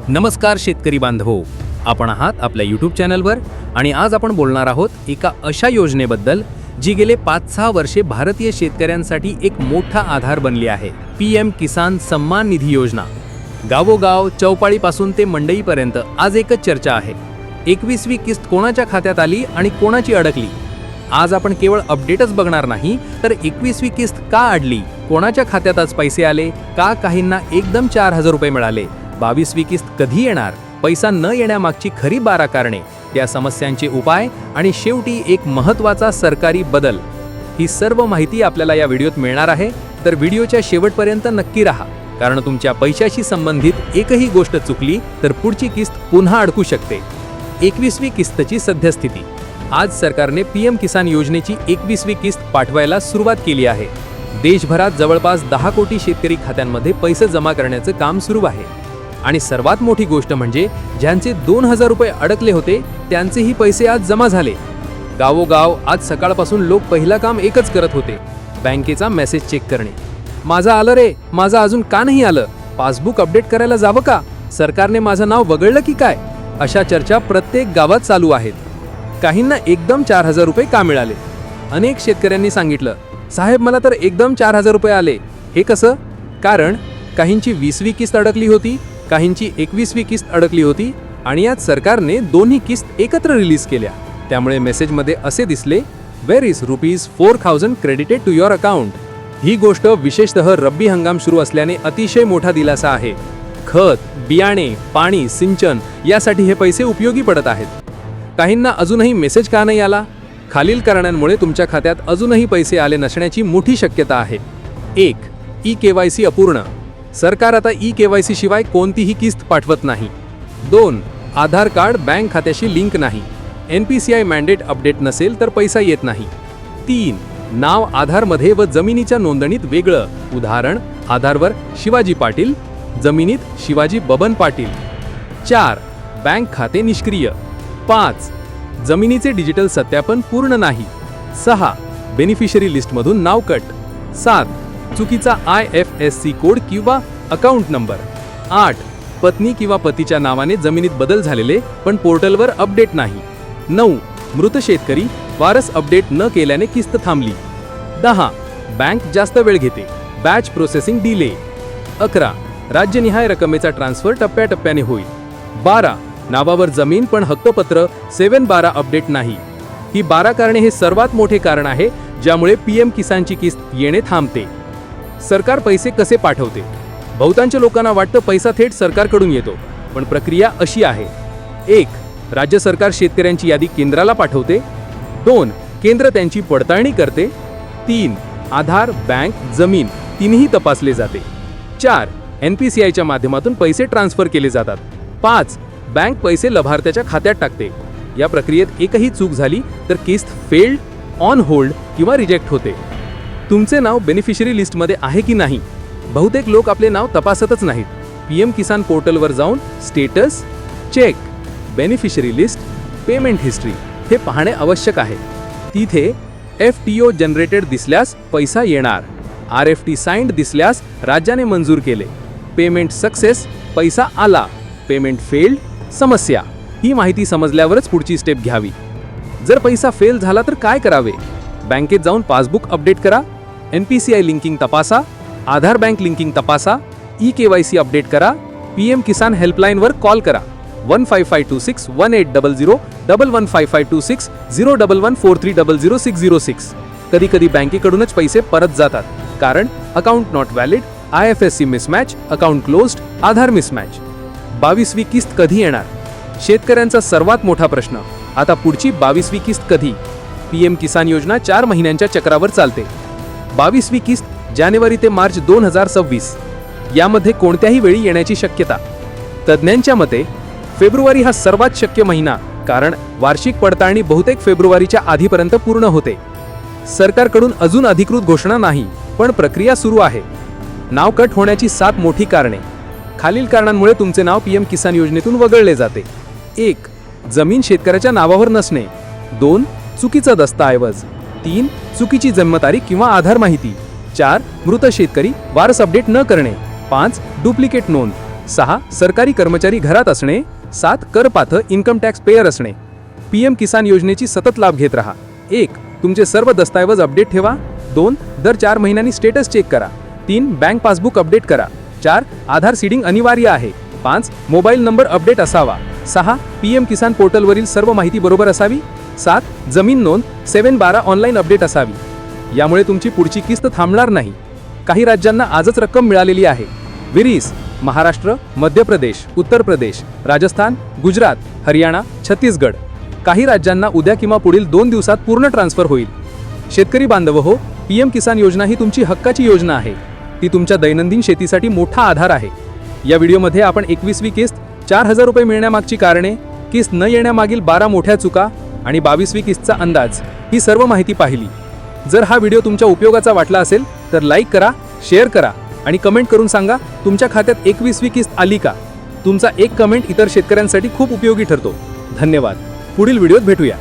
नमस्कार शेतकरी बांधवो, आपण आहात आपल्या यूट्यूब चॅनलवर आणि आज आपण बोलणार आहोत एका अशा योजनेबद्दल जी गेले 5-6 वर्षे भारतीय शेतकऱ्यांसाठी एक मोठा आधार बनली आहे. PM किसान सम्मान निधी योजना. गावोगाव, चौपाळीपासून ते मंडईपर्यंत आज एकच चर्चा आहे. 21वी किस्त कोणाच्या खात्यात आली आणि कोणाची अडकली? आज आपण केवळ अपडेटच बघणार नाही, तर 21वी किस्त का अडली, कोणाच्या खात्यात आज पैसे आले, का काहींना एकदम 4000 रुपये मिळाले, 22वी किस्त कधी येणार, पैसा न येण्यामागची खरी 12 कारणे, त्या समस्यांचे उपाय आणि शेवटी एक महत्त्वाचा सरकारी बदल. ही सर्व माहिती आपल्याला या व्हिडिओत मिळणार आहे, तर व्हिडिओच्या शेवटपर्यंत नक्की राहा, कारण तुमच्या पैशाशी संबंधित एकही गोष्ट चुकली तर पुढची किस्त पुन्हा अडकू शकते. 21वी किस्तची सद्यस्थिती. आज सरकारने PM किसान योजनेची 21वी किस्त पाठवायला सुरुवात केली आहे. देशभरात जवळपास 10 कोटी शेतकरी खात्यांमध्ये पैसे जमा करण्याचं काम सुरू आहे. आणि सर्वात मोठी गोष्ट म्हणजे ज्यांचे 2000 रुपये अडकले होते त्यांचेही पैसे आज जमा झाले. गावोगाव आज सकाळपासून लोक पहिला काम एकच करत होते, बँकेचा मेसेज चेक करणे. माझं आलं रे, माझं अजून का नाही आलं, पासबुक अपडेट करायला जावं का, सरकारने माझं नाव वगळलं की काय, अशा चर्चा प्रत्येक गावात चालू आहेत. काहींना एकदम 4000 रुपये का मिळाले? अनेक शेतकऱ्यांनी सांगितलं, साहेब मला तर एकदम 4000 रुपये आले. हे कसं? कारण काहींची 20वी किस्त अडकली होती, काहींची 21वी किस्त अडकली होती आणि यात सरकारने दोन्ही किस्त एकत्र रिलीज केल्या. त्यामुळे मेसेजमध्ये असे दिसले, where is ₹4000 credited to your account. ही गोष्ट विशेषतः रब्बी हंगाम सुरू असल्याने अतिशय मोठा दिलासा आहे. खत, बियाणे, पाणी, सिंचन यासाठी हे पैसे उपयोगी पडत आहेत. काहींना अजूनही मेसेज का नाही आला? खालील कारणांमुळे तुमच्या खात्यात अजूनही पैसे आले नसण्याची मोठी शक्यता आहे. 1. E-KYC अपूर्ण. सरकार आता E-KYC शिवाय कोणतीही किस्त पाठवत नाही. 2. आधार कार्ड बँक खात्याशी लिंक नाही. NPCI मॅन्डेट अपडेट नसेल तर पैसा येत नाही. 3. नाव आधारमध्ये व जमिनीच्या नोंदणीत वेगळं. उदाहरण, आधारवर शिवाजी पाटील, जमिनीत शिवाजी बबन पाटील. 4. बँक खाते निष्क्रिय. 5. जमिनीचे डिजिटल सत्यापन पूर्ण नाही. 6. बेनिफिशरी लिस्टमधून नाव कट. 7. चुकीचा IFSC कोड किंवा अकाउंट नंबर. 8. पत्नी किंवा पतीच्या नावाने जमिनीत बदल झालेले पण पोर्टलवर अपडेट नाही. 9. मृत शेतकरी, वारस अपडेट न केल्याने किस्त थांबली. 10. बँक जास्त वेळ घेते, बॅच प्रोसेसिंग डिले. 11. राज्यनिहाय रकमेचा ट्रान्सफर टप्प्याटप्प्याने होईल. 12. नावावर जमीन पण हक्कपत्र 7/12 अपडेट नाही. ही 12 कारणे हे सर्वात मोठे कारण आहे ज्यामुळे PM किसानची किस्त येणे थांबते. सरकार पैसे कसे पाठवते? बहुतांश लोकांना वाटतं पैसा थेट सरकारकडून येतो, पण प्रक्रिया अशी आहे. 1. राज्य सरकार शेतकऱ्यांची यादी केंद्राला पाठवते. 2. केंद्र त्यांची पडताळणी करते. 3. आधार, बँक, जमीन तिन्ही तपासले जाते. 4. NPCIच्या माध्यमातून पैसे ट्रान्सफर केले जातात. 5. बँक पैसे लाभार्थ्याच्या खात्यात टाकते. या प्रक्रियेत एकही चूक झाली तर किस्त फेल्ड, ऑन होल्ड किंवा रिजेक्ट होते. तुमचे नाव बेनिफिशरी लिस्टमध्ये आहे की नाही? बहुतेक लोक आपले नाव तपासतच नाहीत. PM किसान पोर्टलवर जाऊन status, check, beneficiary list, payment history हे पाहणे आवश्यक आहे. तिथे FTO जनरेटेड दिसल्यास पैसा येणार, RFT साइंड दिसल्यास राज्याने मंजूर केले, पेमेंट सक्सेस, पैसा आला, पेमेंट फेल्ड, समस्या. ही माहिती समजल्यावरच पुढची स्टेप घ्यावी. जर पैसा फेल झाला तर काय करावे? बँकेत जाऊन पासबुक अपडेट करा, NPCI लिंकिंग तपासा, आधार बँक लिंकिंग तपासा, E-KYC अपडेट करा, PM किसान हेल्पलाईनवर कॉल करा 15526 1800 115526 01143000606. कधी कधी बँकेकडूनच पैसे परत जातात, कारण account not valid, IFSC mismatch, account closed, Aadhaar mismatch. 22वी किस्त कधी येणार? शेतकऱ्यांचा सर्वात मोठा प्रश्न. आता पुढची 22वी किस्त कधी? PM किसान योजना 4 महिन्यांच्या चक्रावर चालते. 22वी किस्त जानेवारी ते मार्च 2026. यामध्ये कोणत्याही वेळी येण्याची शक्यता. तज्ज्ञांच्या मते फेब्रुवारी हा सर्वात शक्य महिना, कारण वार्षिक पडताळणी बहुतेक फेब्रुवारीच्या आधीपर्यंत पूर्ण होते. सरकारकडून अजून अधिकृत घोषणा नाही, पण प्रक्रिया सुरू आहे. नाव कट होण्याची 7 मोठी कारणे. खालील कारणांमुळे तुमचे नाव PM किसान योजनेतून वगळले जाते. 1. जमीन शेतकऱ्याच्या नावावर नसणे. 2. चुकीचा दस्तऐवज. 3. चुकीची जन्मतारीख किंवा आधार माहिती. 4. मृत शेतकरी, वारस अपडेट न करणे. 5. डुप्लिकेट नोंद. 6. सरकारी कर्मचारी घरात असणे. 7. करपात्र इन्कम टॅक्स पेयर असणे. PM किसान योजनेची सतत लाभ घेत राहा. 1. तुमचे सर्व दस्तऐवज अपडेट ठेवा. 2. दर 4 महिन्यांनी स्टेटस चेक करा. 3. बँक पासबुक अपडेट करा. 4. आधार सीडिंग अनिवार्य आहे. 5. मोबाईल नंबर अपडेट असावा. 6. PM किसान पोर्टलवरील सर्व माहिती बरोबर असावी. 7. जमीन नोंद 7/12 ऑनलाईन अपडेट असावी. यामुळे तुमची पुढची किस्त थांबणार नाही. काही राज्यांना आजच रक्कम मिळालेली आहे. विरीस महाराष्ट्र, मध्य प्रदेश, उत्तर प्रदेश, राजस्थान, गुजरात, हरियाणा, छत्तीसगड. काही राज्यांना उद्या किंवा पुढील 2 दिवसात पूर्ण ट्रान्सफर होईल. शेतकरी बांधव हो, PM किसान योजना ही तुमची हक्काची योजना आहे. ती तुमच्या दैनंदिन शेतीसाठी मोठा आधार आहे. या व्हिडिओमध्ये आपण 21वी किस्त 4,000 रुपये मिळण्यामागची कारणे, किस्त न येण्यामागील 12 मोठ्या चुका आणि 22वी किस्तचा अंदाज ही सर्व माहिती पाहिली. जर हा व्हिडिओ तुमच्या उपयोगाचा वाटला असेल तर लाईक करा, शेअर करा आणि कमेंट करून सांगा तुमच्या खात्यात 21वी किस्त आली का. तुमचा एक कमेंट इतर शेतकऱ्यांसाठी खूप उपयोगी ठरतो. धन्यवाद. पुढील व्हिडिओत भेटूया.